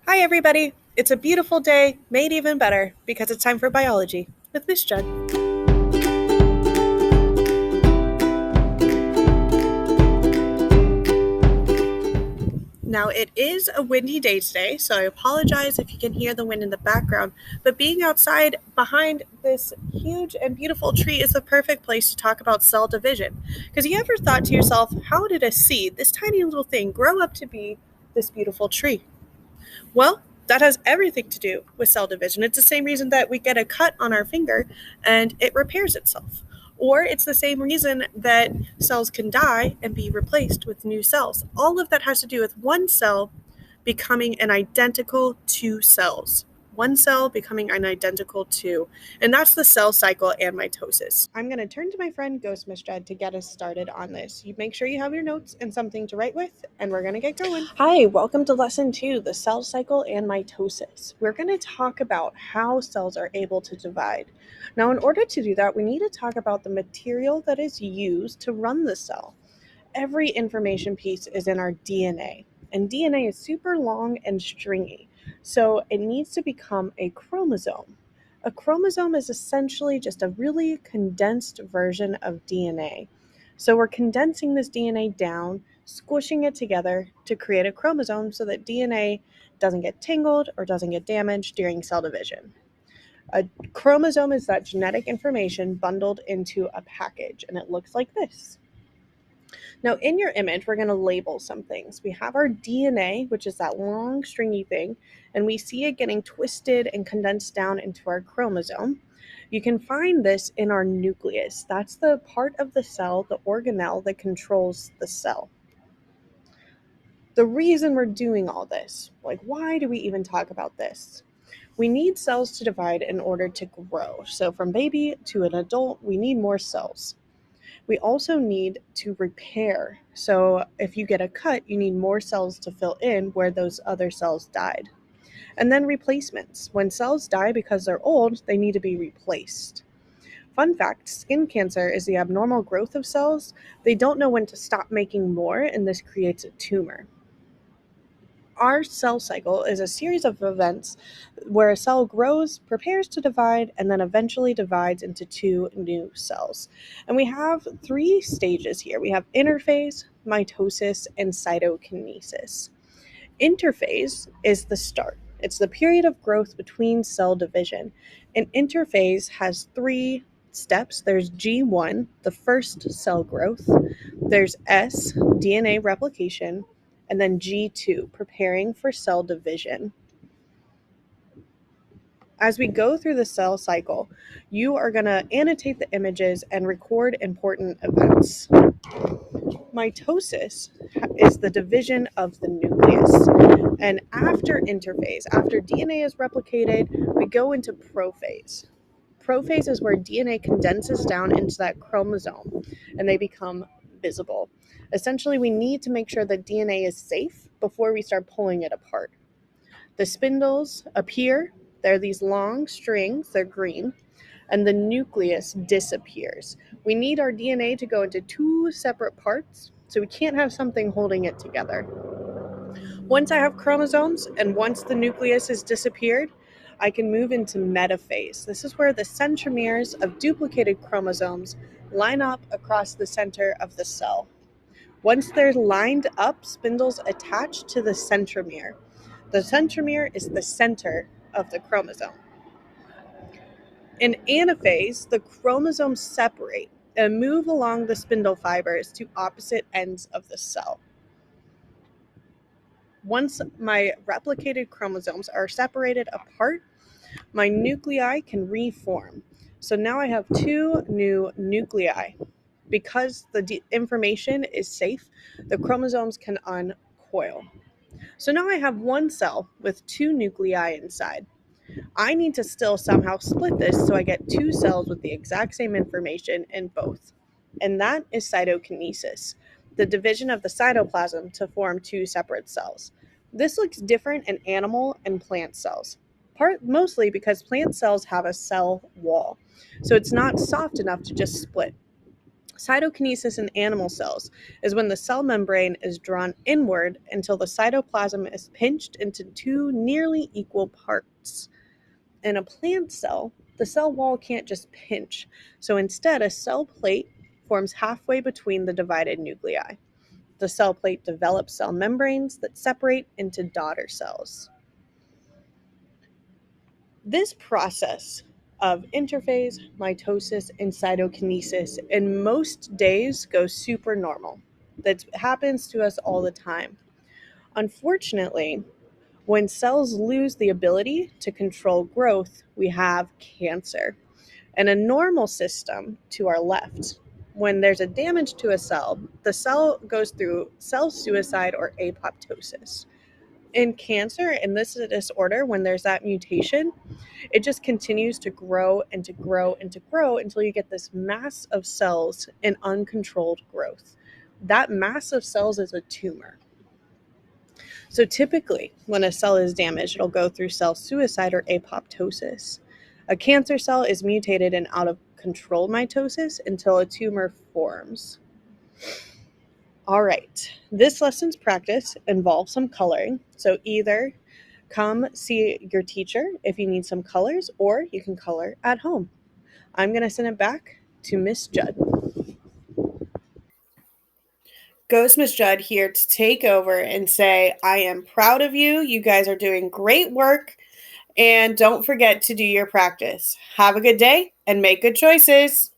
Hi, everybody. It's a beautiful day, made even better because it's time for biology with Miss Judd. Now, it is a windy day today, so I apologize if you can hear the wind in the background, but being outside behind this huge and beautiful tree is the perfect place to talk about cell division. Because you ever thought to yourself, how did a seed, this tiny little thing, grow up to be this beautiful tree? Well, that has everything to do with cell division. It's the same reason that we get a cut on our finger and it repairs itself. Or it's the same reason that cells can die and be replaced with new cells. All of that has to do with one cell becoming an identical two cells. One cell becoming an identical two. And that's the cell cycle and mitosis. I'm going to turn to my friend Ghost Miss Jed to get us started on this. You make sure you have your notes and something to write with, and we're going to get going. Hi, welcome to lesson 2, the cell cycle and mitosis. We're going to talk about how cells are able to divide. Now, in order to do that, we need to talk about the material that is used to run the cell. Every information piece is in our DNA. And DNA is super long and stringy, so it needs to become a chromosome. A chromosome is essentially just a really condensed version of DNA. So we're condensing this DNA down, squishing it together to create a chromosome so that DNA doesn't get tangled or doesn't get damaged during cell division. A chromosome is that genetic information bundled into a package, and it looks like this. Now, in your image, we're going to label some things. We have our DNA, which is that long stringy thing, and we see it getting twisted and condensed down into our chromosome. You can find this in our nucleus. That's the part of the cell, the organelle that controls the cell. The reason we're doing all this, like why do we even talk about this? We need cells to divide in order to grow. So from baby to an adult, we need more cells. We also need to repair. So if you get a cut, you need more cells to fill in where those other cells died. And then replacements. When cells die because they're old, they need to be replaced. Fun fact, skin cancer is the abnormal growth of cells. They don't know when to stop making more, and this creates a tumor. Our cell cycle is a series of events where a cell grows, prepares to divide, and then eventually divides into two new cells. And we have 3 stages here. We have interphase, mitosis, and cytokinesis. Interphase is the start. It's the period of growth between cell division. An interphase has 3 steps. There's G1, the first cell growth. There's S, DNA replication, and then G2, preparing for cell division. As we go through the cell cycle, you are going to annotate the images and record important events. Mitosis is the division of the nucleus. And after interphase, after DNA is replicated, we go into prophase. Prophase is where DNA condenses down into that chromosome and they become visible. Essentially, we need to make sure that DNA is safe before we start pulling it apart. The spindles appear. They're these long strings. They're green. And the nucleus disappears. We need our DNA to go into 2 separate parts, so we can't have something holding it together. Once I have chromosomes and once the nucleus has disappeared, I can move into metaphase. This is where the centromeres of duplicated chromosomes line up across the center of the cell. Once they're lined up, spindles attach to the centromere. The centromere is the center of the chromosome. In anaphase, the chromosomes separate and move along the spindle fibers to opposite ends of the cell. Once my replicated chromosomes are separated apart, my nuclei can reform. So now I have 2 new nuclei. Because the information is safe, the chromosomes can uncoil. So now I have 1 cell with 2 nuclei inside. I need to still somehow split this so I get 2 cells with the exact same information in both. And that is cytokinesis, the division of the cytoplasm to form 2 separate cells. This looks different in animal and plant cells, mostly because plant cells have a cell wall, so it's not soft enough to just split. Cytokinesis in animal cells is when the cell membrane is drawn inward until the cytoplasm is pinched into two nearly equal parts. In a plant cell, the cell wall can't just pinch, so instead, a cell plate forms halfway between the divided nuclei. The cell plate develops cell membranes that separate into daughter cells. This process of interphase, mitosis, and cytokinesis in most days goes super normal. That happens to us all the time. Unfortunately, when cells lose the ability to control growth, we have cancer. And a normal system to our left, when there's a damage to a cell, the cell goes through cell suicide or apoptosis. In cancer, in this disorder, when there's that mutation, it just continues to grow and to grow and to grow until you get this mass of cells in uncontrolled growth. That mass of cells is a tumor. So typically, when a cell is damaged, it'll go through cell suicide or apoptosis. A cancer cell is mutated in out of control mitosis until a tumor forms. All right, this lesson's practice involves some coloring. So either come see your teacher if you need some colors, or you can color at home. I'm going to send it back to Miss Judd. Ghost Miss Judd here to take over and say, I am proud of you. You guys are doing great work. And don't forget to do your practice. Have a good day and make good choices.